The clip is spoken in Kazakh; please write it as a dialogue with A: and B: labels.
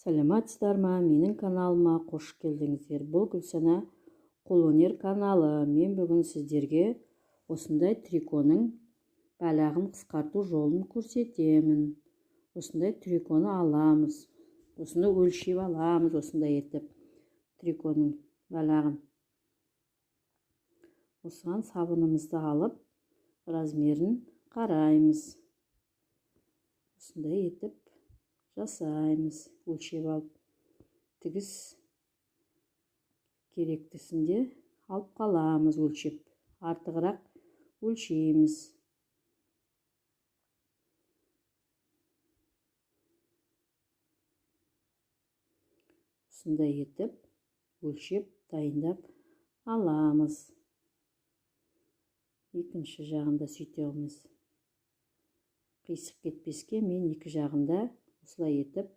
A: Сәлеметсіздер ма? Менің каналыма қош келдіңіздер. Бұл Гүлсана қолөнер каналы. Мен бүгін сіздерге осындай триконың балағын қысқарту жолын көрсетемін. Осындай триконы аламыз. Осыны өлшеп аламыз, осындай етіп триконың балағын. Осыған сабынымызды алып, размерін қараймыз. Осындай етіп жасаймыз, өлшеп алып. Тігіс керектісінде алып қаламыз өлшеп. Артығырақ өлшейміз. Осындай етіп өлшеп дайындап аламыз. Екінші жағында сөйтеміз. Қисық кетпеске мен екі жағында осылай етіп